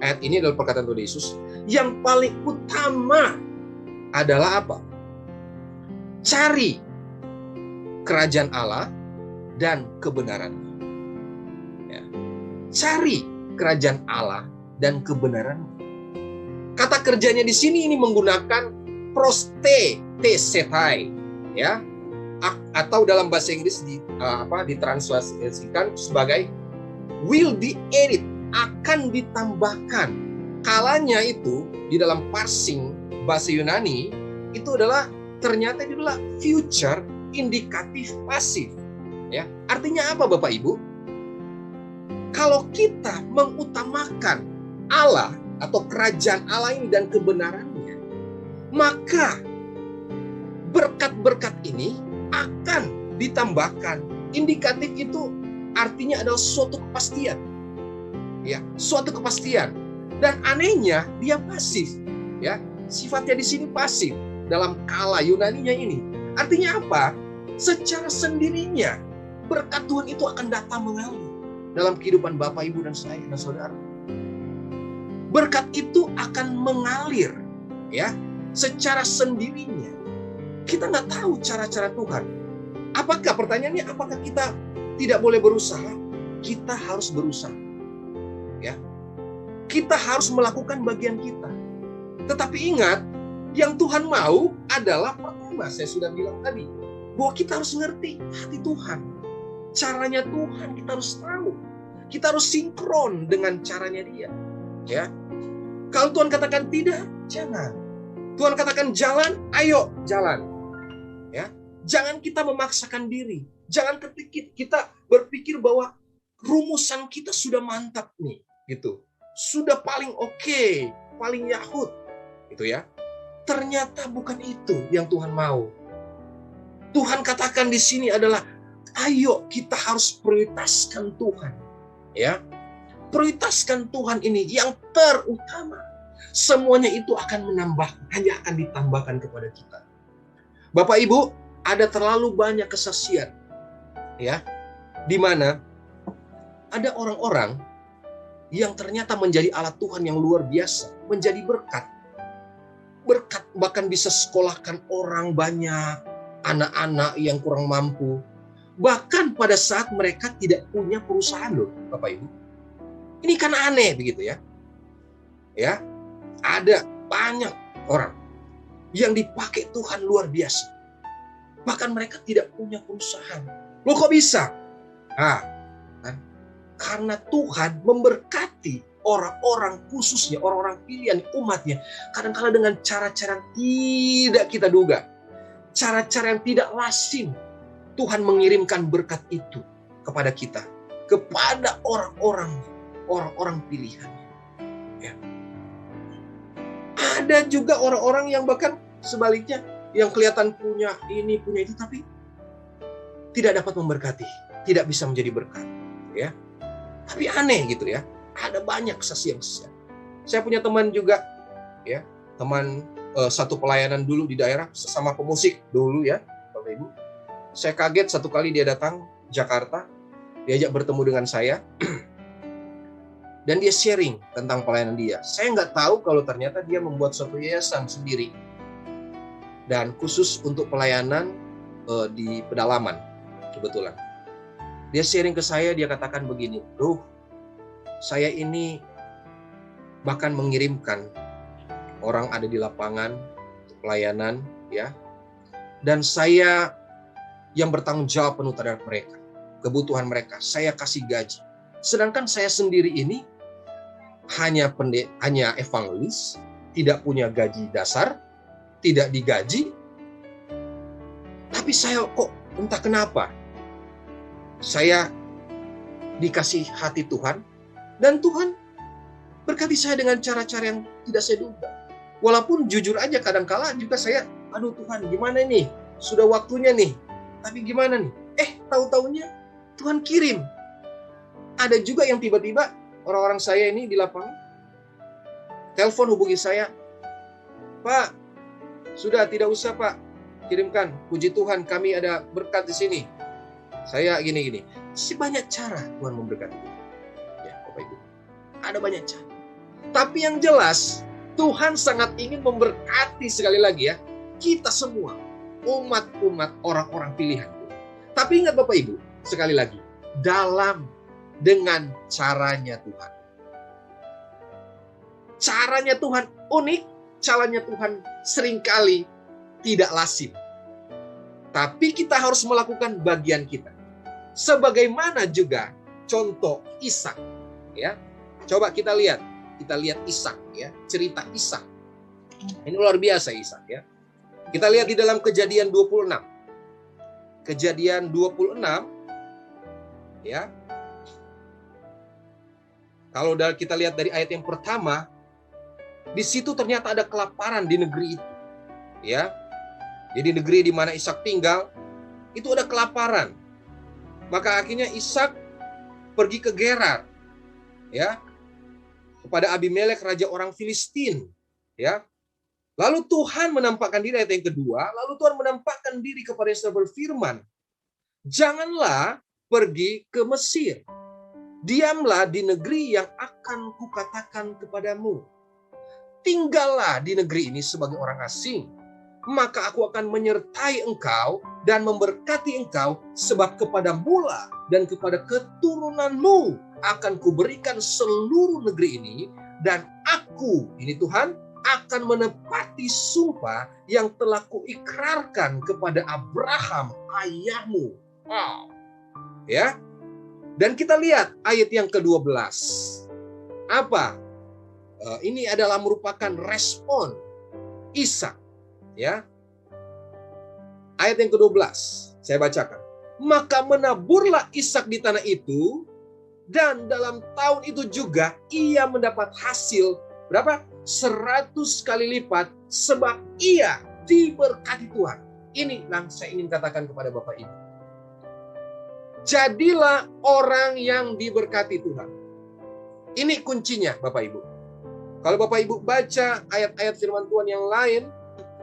Ayat ini adalah perkataan Tuhan Yesus. Yang paling utama adalah apa? Cari kerajaan Allah dan kebenarannya. Ya. Cari kerajaan Allah dan kebenarannya. Kata kerjanya di sini ini menggunakan prostetesetai, ya, atau dalam bahasa Inggris ditranslasikan sebagai will be added, akan ditambahkan. Kalanya itu di dalam parsing bahasa Yunani itu adalah ternyata itu adalah future indikatif pasif, ya. Artinya apa Bapak Ibu? Kalau kita mengutamakan Allah atau kerajaan Allah ini dan kebenarannya, maka berkat-berkat ini akan ditambahkan. Indikatif itu artinya adalah suatu kepastian. Ya, suatu kepastian. Dan anehnya dia pasif, ya. Sifatnya di sini pasif dalam kala Yunaninya ini. Artinya apa? Secara sendirinya berkat Tuhan itu akan datang mengalir dalam kehidupan Bapak, Ibu, dan saya dan saudara. Berkat itu akan mengalir, ya, secara sendirinya. Kita nggak tahu cara-cara Tuhan. Apakah pertanyaannya? Apakah kita tidak boleh berusaha? Kita harus berusaha, ya. Kita harus melakukan bagian kita. Tetapi ingat, yang Tuhan mau adalah pertama, saya sudah bilang tadi, bahwa kita harus ngerti hati Tuhan, caranya Tuhan kita harus tahu. Kita harus sinkron dengan caranya Dia, ya. Kalau Tuhan katakan tidak, jangan. Tuhan katakan jalan, ayo jalan. Ya, jangan kita memaksakan diri. Jangan kita berpikir bahwa rumusan kita sudah mantap nih, gitu. Sudah paling oke, paling yahut, gitu ya. Ternyata bukan itu yang Tuhan mau. Tuhan katakan di sini adalah, ayo kita harus prioritaskan Tuhan, ya. Prioritaskan Tuhan ini yang terutama. Semuanya itu akan hanya akan ditambahkan kepada kita. Bapak Ibu, ada terlalu banyak kesaksian, ya, di mana ada orang-orang yang ternyata menjadi alat Tuhan yang luar biasa, menjadi berkat. Berkat bahkan bisa sekolahkan orang banyak, anak-anak yang kurang mampu. Bahkan pada saat mereka tidak punya perusahaan loh, Bapak Ibu. Ini kan aneh begitu ya. Ya, ada banyak orang yang dipakai Tuhan luar biasa. Bahkan mereka tidak punya perusahaan. Loh kok bisa? Kan? Karena Tuhan memberkati orang-orang khususnya, orang-orang pilihan umatnya. Kadang-kadang dengan cara-cara yang tidak kita duga. Cara-cara yang tidak lazim. Tuhan mengirimkan berkat itu kepada kita. Kepada orang-orang pilihannya. Ya. Ada juga orang-orang yang bahkan sebaliknya, yang kelihatan punya ini, punya itu, tapi tidak dapat memberkati, tidak bisa menjadi berkat. Ya. Tapi aneh gitu ya, ada banyak kesaksian. Saya punya teman juga, ya, teman satu pelayanan dulu di daerah, sesama pemusik dulu ya, Bapak Ibu. Saya kaget satu kali dia datang Jakarta, diajak bertemu dengan saya. Dan dia sharing tentang pelayanan dia. Saya nggak tahu kalau ternyata dia membuat suatu yayasan sendiri. Dan khusus untuk pelayanan di pedalaman. Kebetulan. Dia sharing ke saya, dia katakan begini, "Bro, saya ini bahkan mengirimkan orang ada di lapangan untuk pelayanan, ya. Dan saya yang bertanggung jawab penuh terhadap mereka. Kebutuhan mereka, saya kasih gaji. Sedangkan saya sendiri ini hanya evangelis, tidak punya gaji dasar, tidak digaji, tapi saya kok entah kenapa, saya dikasih hati Tuhan, dan Tuhan berkati saya dengan cara-cara yang tidak saya duga. Walaupun jujur aja kadang-kala juga saya, aduh Tuhan gimana nih, sudah waktunya nih, tapi gimana nih? Tahu-taunya Tuhan kirim. Ada juga yang tiba-tiba orang-orang saya ini di lapangan, telepon hubungi saya, Pak, sudah tidak usah Pak, kirimkan, puji Tuhan kami ada berkat di sini. Saya gini-gini. Banyak cara Tuhan memberkati. Ya, Bapak Ibu. Ada banyak cara. Tapi yang jelas, Tuhan sangat ingin memberkati sekali lagi ya, kita semua, umat-umat orang-orang pilihan. Tapi ingat Bapak Ibu, sekali lagi, dengan caranya Tuhan. Caranya Tuhan unik, caranya Tuhan seringkali tidak lazim. Tapi kita harus melakukan bagian kita. Sebagaimana juga contoh Ishak, ya. Coba kita lihat Ishak, ya, cerita Ishak. Ini luar biasa Ishak, ya. Kita lihat di dalam Kejadian 26. Kejadian 26, ya. Kalau kita lihat dari ayat yang pertama, di situ ternyata ada kelaparan di negeri itu, ya. Jadi negeri di mana Ishak tinggal itu ada kelaparan. Maka akhirnya Ishak pergi ke Gerar, ya, kepada Abimelek raja orang Filistin, ya. Lalu Tuhan menampakkan diri, ayat yang kedua, lalu Tuhan menampakkan diri kepada Ishak berfirman, janganlah pergi ke Mesir. Diamlah di negeri yang akan kukatakan kepadamu. Tinggallah di negeri ini sebagai orang asing. Maka aku akan menyertai engkau dan memberkati engkau, sebab kepada mula dan kepada keturunanmu akan kuberikan seluruh negeri ini, dan aku, ini Tuhan, akan menepati sumpah yang telah kuikrarkan kepada Abraham ayahmu. Wow. Ya. Dan kita lihat ayat yang ke-12. Apa? Ini adalah merupakan respon Ishak, ya. Ayat yang ke-12 saya bacakan. Maka menaburlah Ishak di tanah itu, dan dalam tahun itu juga ia mendapat hasil berapa? 100 kali lipat, sebab ia diberkati Tuhan. Ini yang saya ingin katakan kepada Bapak Ibu. Jadilah orang yang diberkati Tuhan. Ini kuncinya Bapak Ibu. Kalau Bapak Ibu baca ayat-ayat firman Tuhan yang lain,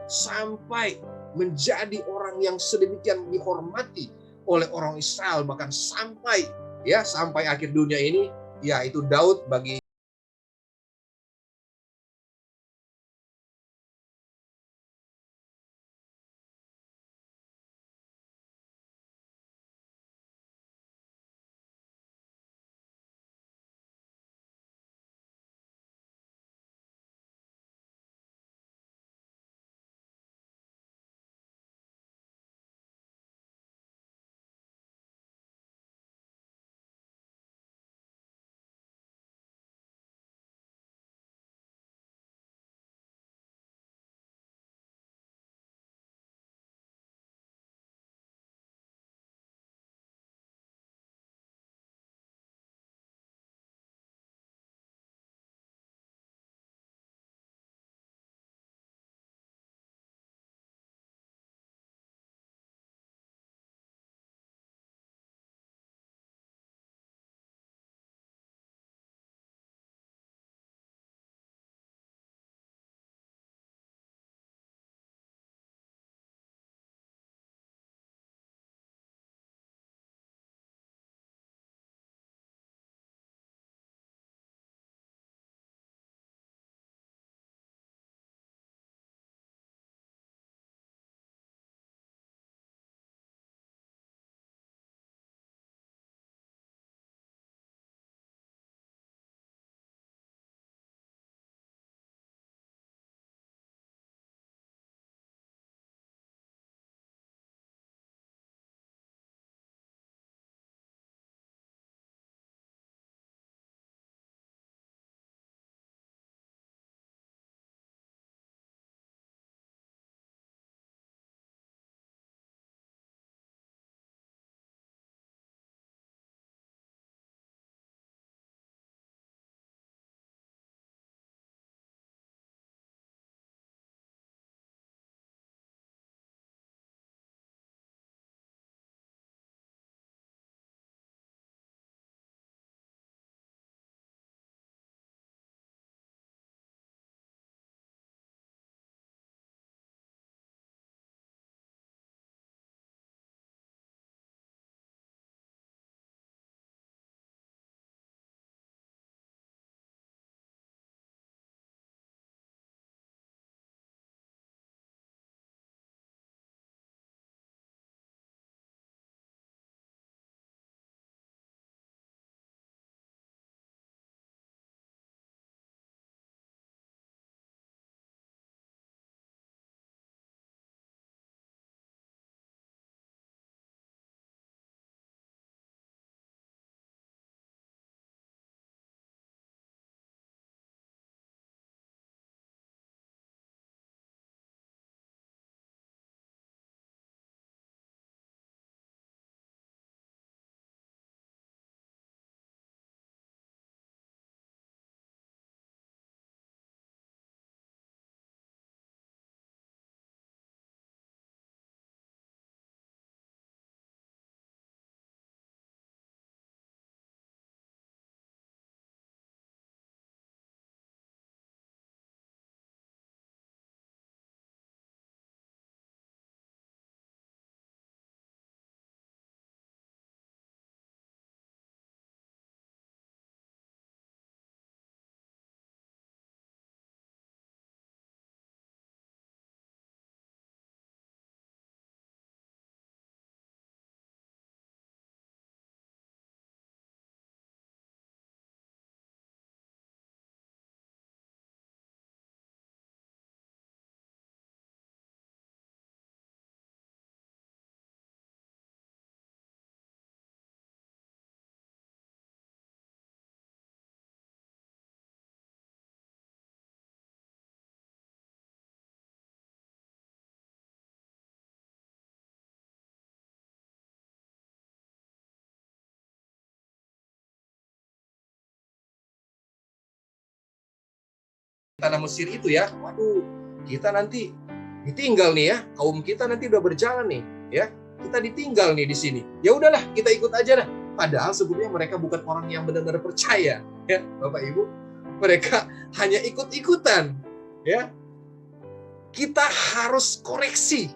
sampai menjadi orang yang sedemikian dihormati oleh orang Israel, bahkan sampai akhir dunia ini, yaitu Daud bagi tanah Mesir itu ya. Waduh, kita nanti ditinggal nih ya. Kaum kita nanti udah berjalan nih ya. Kita ditinggal nih di sini. Ya udahlah, kita ikut aja dah. Padahal sebetulnya mereka bukan orang yang benar-benar percaya, ya, Bapak Ibu. Mereka hanya ikut-ikutan, ya. Kita harus koreksi.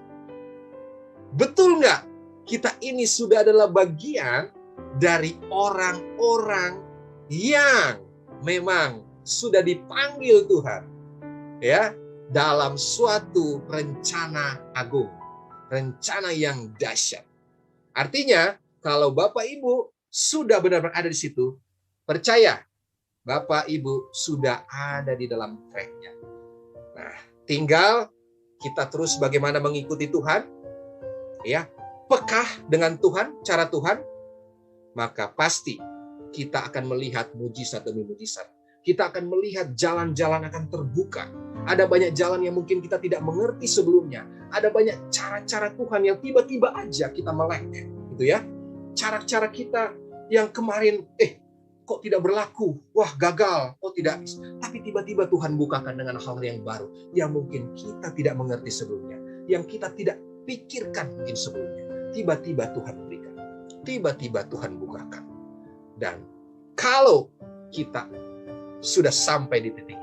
Betul nggak? Kita ini sudah adalah bagian dari orang-orang yang memang sudah dipanggil Tuhan, ya, dalam suatu rencana agung, rencana yang dahsyat. Artinya, kalau Bapak Ibu sudah benar-benar ada di situ, percaya, Bapak Ibu sudah ada di dalam track-nya. Nah, tinggal kita terus bagaimana mengikuti Tuhan, ya, pekah dengan Tuhan, cara Tuhan, maka pasti kita akan melihat mujizat demi mujizat. Kita akan melihat jalan-jalan akan terbuka. Ada banyak jalan yang mungkin kita tidak mengerti sebelumnya. Ada banyak cara-cara Tuhan yang tiba-tiba aja kita melek, gitu ya. Cara-cara kita yang kemarin, kok tidak berlaku? Wah, gagal. Kok tidak? Tapi tiba-tiba Tuhan bukakan dengan hal yang baru yang mungkin kita tidak mengerti sebelumnya, yang kita tidak pikirkan mungkin sebelumnya. Tiba-tiba Tuhan berikan. Tiba-tiba Tuhan bukakan. Dan kalau kita sudah sampai di titik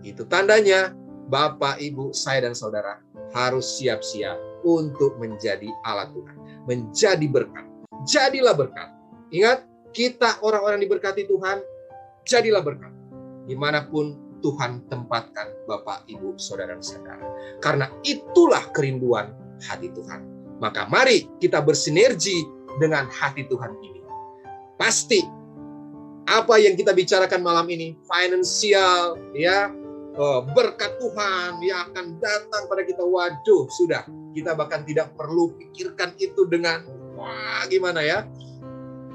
itu tandanya Bapak, Ibu, saya dan saudara harus siap-siap untuk menjadi alat Tuhan, menjadi berkat. Jadilah berkat. Ingat, kita orang-orang diberkati Tuhan, jadilah berkat. Dimanapun Tuhan tempatkan Bapak, Ibu, saudara dan saudara. Karena itulah kerinduan hati Tuhan. Maka mari kita bersinergi dengan hati Tuhan ini. Pasti apa yang kita bicarakan malam ini, finansial, ya, berkat Tuhan yang akan datang pada kita. Waduh, sudah. Kita bahkan tidak perlu pikirkan itu dengan, wah, gimana ya.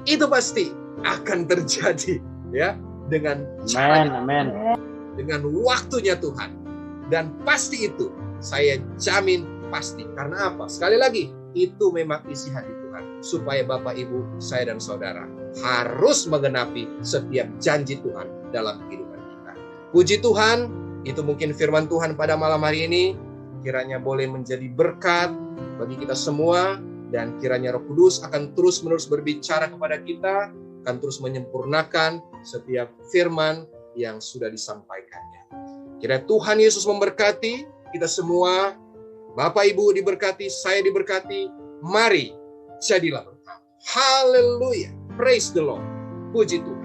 Itu pasti akan terjadi, ya, dengan caranya, dengan waktunya Tuhan. Dan pasti itu, saya jamin pasti. Karena apa? Sekali lagi, itu memang isi hati Tuhan. Supaya Bapak, Ibu, saya dan saudara harus menggenapi setiap janji Tuhan dalam kehidupan kita. Puji Tuhan, itu mungkin firman Tuhan pada malam hari ini. Kiranya boleh menjadi berkat bagi kita semua. Dan kiranya Roh Kudus akan terus-menerus berbicara kepada kita, akan terus menyempurnakan setiap firman yang sudah disampaikannya. Kiranya Tuhan Yesus memberkati kita semua. Bapak, Ibu diberkati, saya diberkati. Mari, jadilah berkat. Haleluya. Praise the Lord. Puji Tuhan.